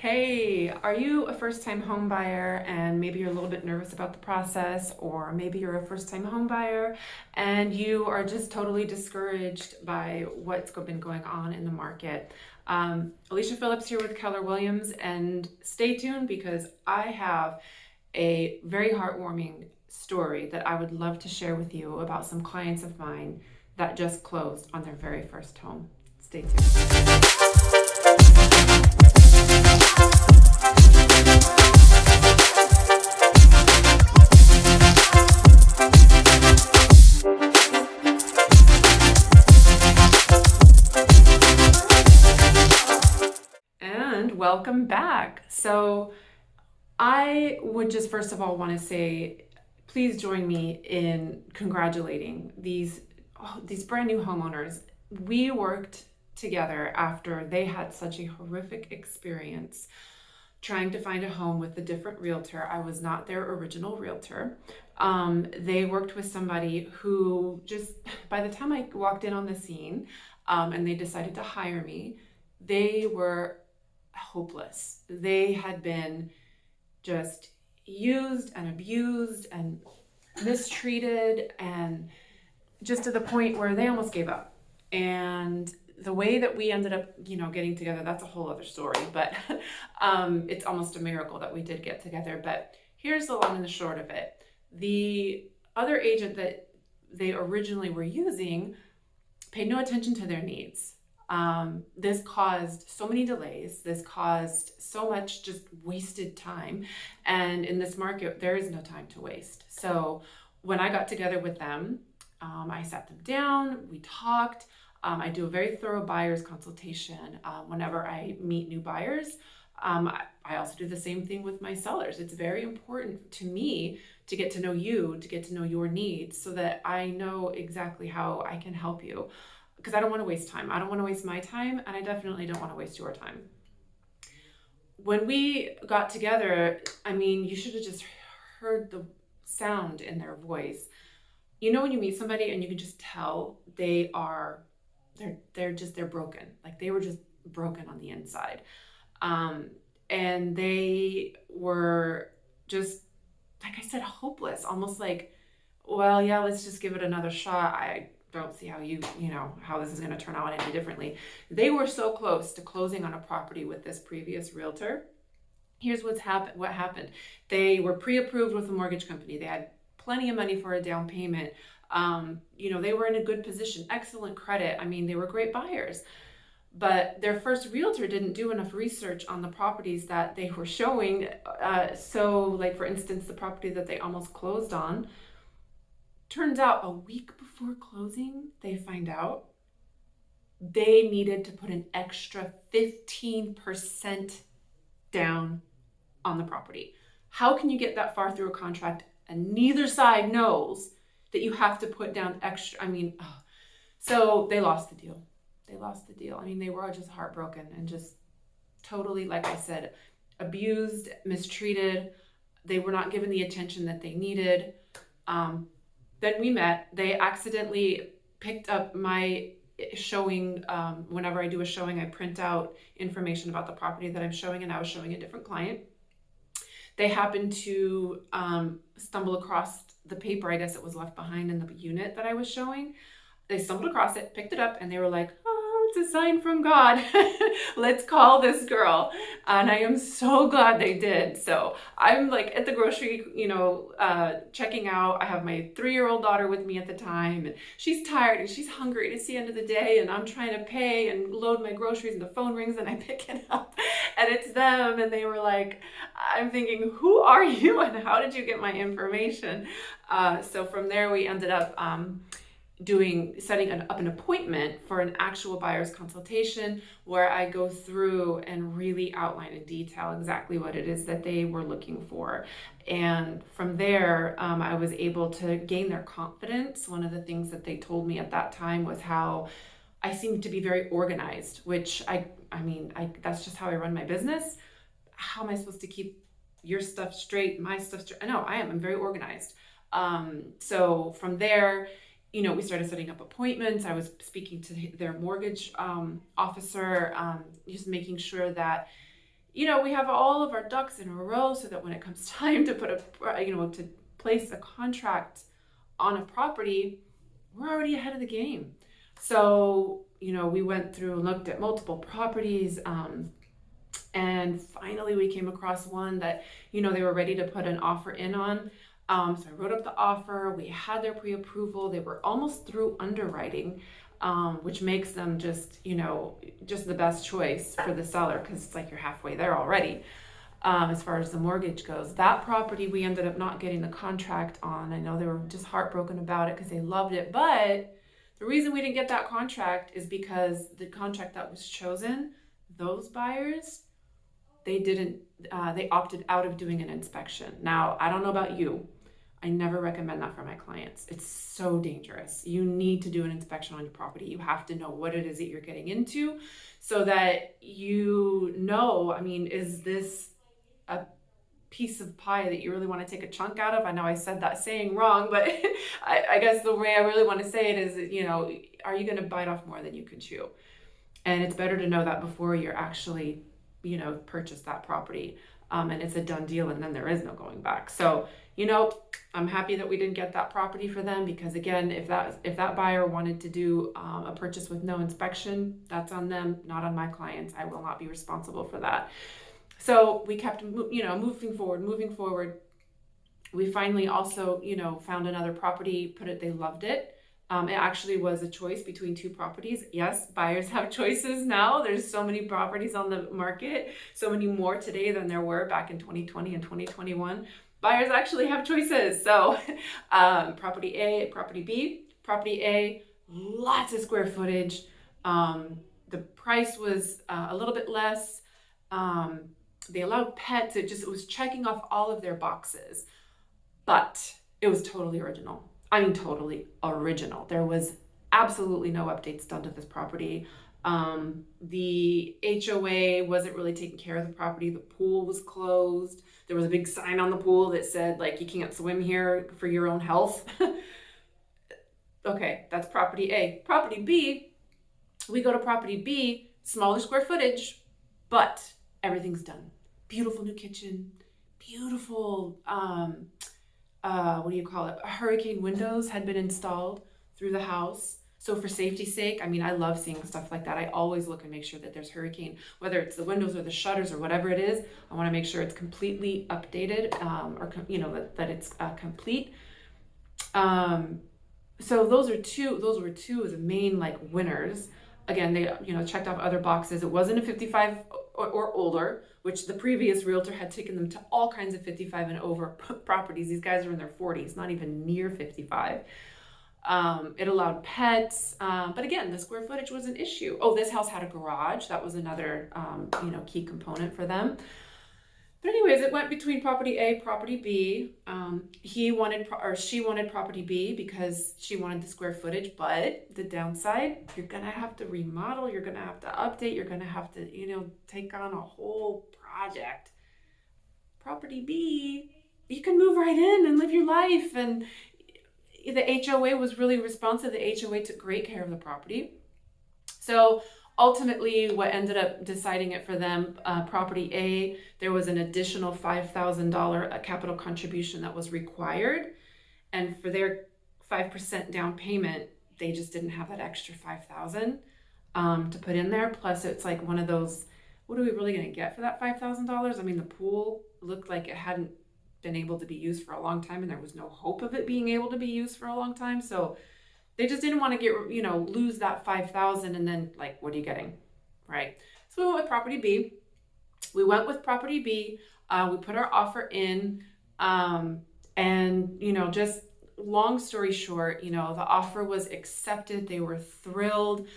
Hey, are you a first-time home buyer and maybe you're a little bit nervous about the process, or maybe you're a first-time home buyer and you are just totally discouraged by what's been going on in the market? Alicia Phillips here with Keller Williams, and stay tuned because I have a very heartwarming story that I would love to share with you about some clients of mine that just closed on their very first home. Stay tuned. And welcome back. So, I would just first of all want to say, please join me in congratulating these brand new homeowners. We worked together after they had such a horrific experience trying to find a home with a different realtor. I was not their original realtor. They worked with somebody who just, by the time I walked in on the scene, and they decided to hire me, they were hopeless. They had been just used and abused and mistreated, and just to the point where they almost gave up. And the way that we ended up, getting together, that's a whole other story, but it's almost a miracle that we did get together. But here's the long and the short of it. The other agent that they originally were using paid no attention to their needs. This caused so many delays. This caused so much just wasted time. And in this market, there is no time to waste. So when I got together with them, I sat them down, we talked. I do a very thorough buyer's consultation whenever I meet new buyers. I also do the same thing with my sellers. It's very important to me to get to know you, to get to know your needs, so that I know exactly how I can help you. Because I don't want to waste time. I don't want to waste my time, and I definitely don't want to waste your time. When we got together, you should have just heard the sound in their voice. When you meet somebody and you can just tell they're broken. Like they were just broken on the inside. And they were just, like I said, hopeless, almost like, well, yeah, let's just give it another shot. I don't see how this is going to turn out any differently. They were so close to closing on a property with this previous realtor. Here's what happened. They were pre-approved with a mortgage company. They had plenty of money for a down payment. They were in a good position, excellent credit. They were great buyers. But their first realtor didn't do enough research on the properties that they were showing. So, like, for instance, the property that they almost closed on, turns out a week before closing, they find out they needed to put an extra 15% down on the property. How can you get that far through a contract and neither side knows that you have to put down extra? So they lost the deal. They were just heartbroken and just totally, like I said, abused, mistreated. They were not given the attention that they needed. Then we met. They accidentally picked up my showing. Whenever I do a showing, I print out information about the property that I'm showing, and I was showing a different client. They happened to stumble across the paper. I guess it was left behind in the unit that I was showing. They stumbled across it, picked it up, and they were like, "Oh, it's a sign from God. Let's call this girl." And I am so glad they did. So I'm like at the grocery, checking out. I have my 3-year-old daughter with me at the time, and she's tired and she's hungry. It's the end of the day, and I'm trying to pay and load my groceries, and the phone rings, and I pick it up, and it's them. And they were like, I'm thinking, who are you, and how did you get my information? So from there, we ended up setting up an appointment for an actual buyer's consultation, where I go through and really outline in detail exactly what it is that they were looking for. And from there, I was able to gain their confidence. One of the things that they told me at that time was how I seemed to be very organized, which that's just how I run my business. How am I supposed to keep your stuff straight, my stuff straight? No, I am. I'm very organized. So from there, we started setting up appointments. I was speaking to their mortgage officer, just making sure that, we have all of our ducks in a row so that when it comes time to put to place a contract on a property, we're already ahead of the game. So, we went through and looked at multiple properties, and finally we came across one that, they were ready to put an offer in on. So I wrote up the offer. We had their pre-approval. They were almost through underwriting, which makes them just the best choice for the seller, because it's like you're halfway there already. As far as the mortgage goes, that property we ended up not getting the contract on. I know they were just heartbroken about it because they loved it, but the reason we didn't get that contract is because the contract that was chosen, those buyers, they opted out of doing an inspection. Now, I don't know about you. I never recommend that for my clients. It's so dangerous. You need to do an inspection on your property. You have to know what it is that you're getting into so that is this a piece of pie that you really want to take a chunk out of? I know I said that saying wrong, but I guess the way I really want to say it is, are you going to bite off more than you can chew? And it's better to know that before you're actually, purchase that property. And it's a done deal, and then there is no going back. So, I'm happy that we didn't get that property for them, because again, if that buyer wanted to do a purchase with no inspection, that's on them, not on my clients. I will not be responsible for that. So we kept, moving forward. We finally also, found another property, they loved it. It actually was a choice between two properties. Yes, buyers have choices now. There's so many properties on the market, so many more today than there were back in 2020 and 2021. Buyers actually have choices. So property A, property B. Property A, lots of square footage. The price was a little bit less. They allowed pets. It was checking off all of their boxes, but it was totally original. I mean, totally original. There was absolutely no updates done to this property. The HOA wasn't really taking care of the property. The pool was closed. There was a big sign on the pool that said, like, you can't swim here for your own health. Okay, that's property A. Property B, we go to property B, smaller square footage, but everything's done. Beautiful new kitchen, beautiful, what do you call it? Hurricane windows had been installed through the house. So for safety's sake, I love seeing stuff like that. I always look and make sure that there's hurricane, whether it's the windows or the shutters or whatever it is. I want to make sure it's completely updated, that it's complete. So those were two of the main winners. Again, they checked off other boxes. It wasn't a 55 or older, which the previous realtor had taken them to all kinds of 55 and over properties. These guys are in their 40s, not even near 55. It allowed pets, but again, the square footage was an issue. Oh, this house had a garage. That was another key component for them. But anyways, it went between property A, property B. She wanted property B because she wanted the square footage, but the downside, you're gonna have to remodel, you're gonna have to update, you're gonna have to, take on a whole project. Property B, you can move right in and live your life. And the HOA was really responsive. The HOA took great care of the property. So ultimately, what ended up deciding it for them, property A, there was an additional $5,000 capital contribution that was required. And for their 5% down payment, they just didn't have that extra $5,000 to put in there. Plus, it's like one of those, what are we really going to get for that $5,000? The pool looked like it hadn't been able to be used for a long time, and there was no hope of it being able to be used for a long time. So they just didn't want to lose that $5,000 and then what are you getting, right? So we went with property B. We put our offer in, and just long story short, the offer was accepted. They were thrilled,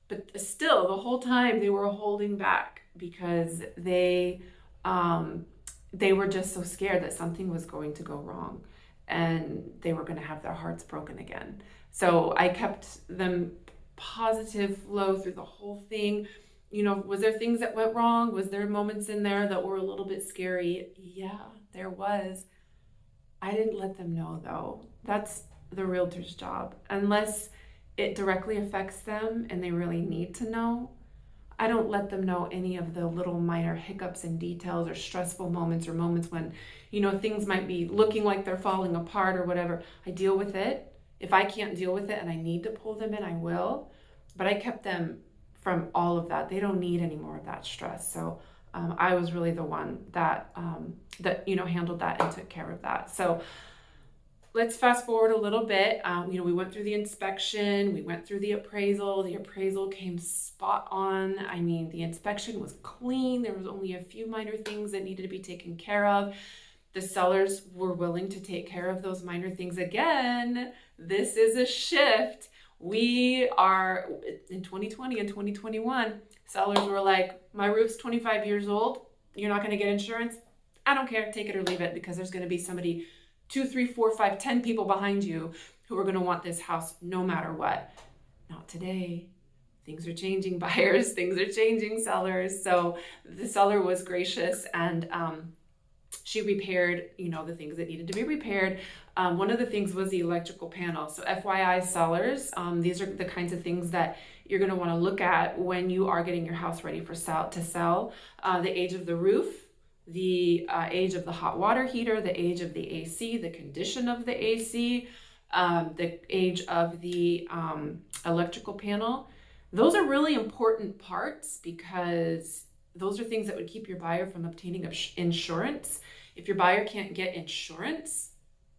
but still the whole time they were holding back because they were just so scared that something was going to go wrong and they were going to have their hearts broken again. So I kept them positive flow through the whole thing. Was there things that went wrong? Was there moments in there that were a little bit scary? Yeah, there was. I didn't let them know, though. That's the realtor's job. Unless it directly affects them and they really need to know, I don't let them know any of the little minor hiccups and details or stressful moments or moments when, things might be looking like they're falling apart or whatever. I deal with it. If I can't deal with it and I need to pull them in, I will. But I kept them from all of that. They don't need any more of that stress. So I was really the one that handled that and took care of that. So let's fast forward a little bit. We went through the inspection, we went through the appraisal. The appraisal came spot on. I mean, the inspection was clean. There was only a few minor things that needed to be taken care of. The sellers were willing to take care of those minor things. Again, this is a shift. We are in 2020 and 2021. Sellers were like, my roof's 25 years old. You're not going to get insurance. I don't care. Take it or leave it, because there's going to be somebody 2, 3, 4, 5, 10 people behind you who are going to want this house no matter what. Not today. Things are changing, buyers. Things are changing, sellers. So the seller was gracious, and she repaired, the things that needed to be repaired. One of the things was the electrical panel. So FYI, sellers, these are the kinds of things that you're going to want to look at when you are getting your house ready to sell. The age of the roof, the age of the hot water heater, the age of the AC, the condition of the AC, the age of the electrical panel. Those are really important parts, because those are things that would keep your buyer from obtaining insurance. If your buyer can't get insurance,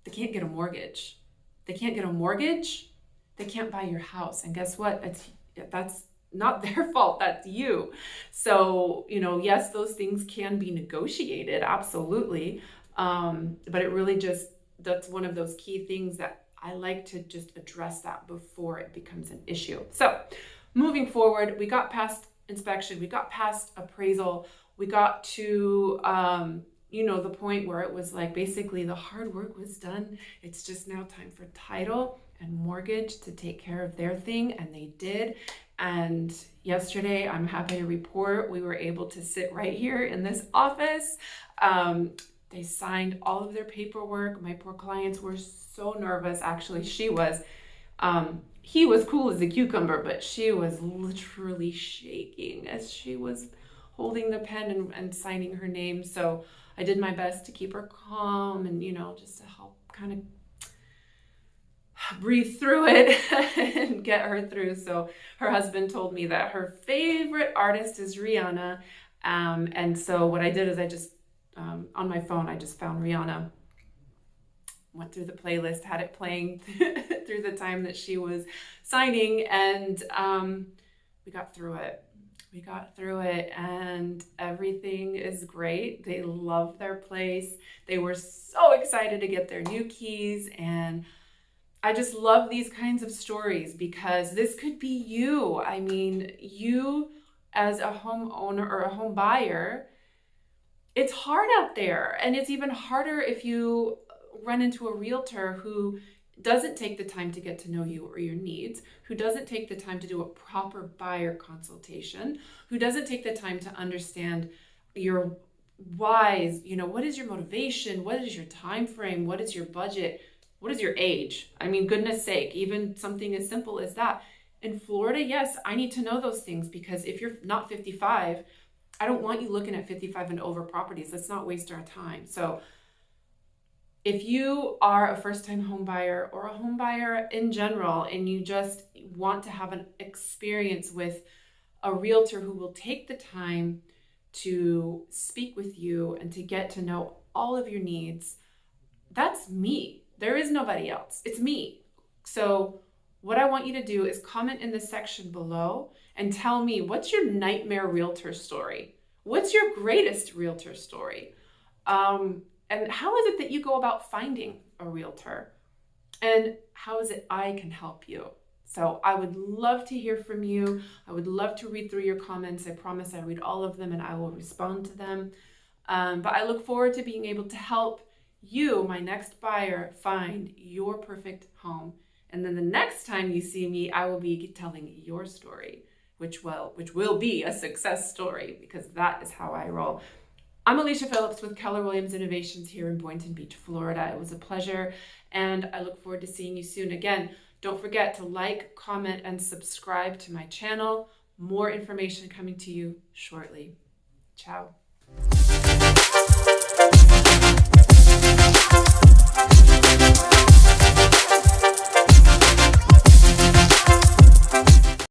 they can't get a mortgage. They can't get a mortgage, they can't buy your house. And guess what? That's not their fault, that's you. So, yes, those things can be negotiated, absolutely. But it really that's one of those key things that I like to just address that before it becomes an issue. So moving forward, we got past inspection, we got past appraisal, we got to, the point where it was like, basically the hard work was done. It's just now time for title and mortgage to take care of their thing, and they did. And yesterday, I'm happy to report, we were able to sit right here in this office. They signed all of their paperwork. My poor clients were so nervous. Actually, she was. He was cool as a cucumber, but she was literally shaking as she was holding the pen and signing her name. So I did my best to keep her calm and, just to help kind of breathe through it and get her through. So her husband told me that her favorite artist is Rihanna. And so what I did is I just, on my phone, I just found Rihanna, went through the playlist, had it playing through the time that she was signing, and we got through it. We got through it, and everything is great. They love their place. They were so excited to get their new keys, and I just love these kinds of stories, because this could be you. I mean, you as a homeowner or a home buyer, it's hard out there, and it's even harder if you run into a realtor who doesn't take the time to get to know you or your needs, who doesn't take the time to do a proper buyer consultation, who doesn't take the time to understand your whys, what is your motivation, what is your time frame, what is your budget, what is your age? I mean, goodness sake, even something as simple as that. In Florida, yes, I need to know those things, because if you're not 55, I don't want you looking at 55 and over properties. Let's not waste our time. So if you are a first-time home buyer or a home buyer in general, and you just want to have an experience with a realtor who will take the time to speak with you and to get to know all of your needs, that's me. There is nobody else. It's me. So what I want you to do is comment in the section below and tell me, what's your nightmare realtor story? What's your greatest realtor story? And how is it that you go about finding a realtor? And how is it I can help you? So I would love to hear from you. I would love to read through your comments. I promise I read all of them and I will respond to them. But I look forward to being able to help you, my next buyer, find your perfect home. And then the next time you see me, I will be telling your story, which will be a success story, because that is how I roll. I'm Alicia Phillips with Keller Williams Innovations here in Boynton Beach, Florida. It was a pleasure, and I look forward to seeing you soon. Again, don't forget to like, comment, and subscribe to my channel. More information coming to you shortly. Ciao.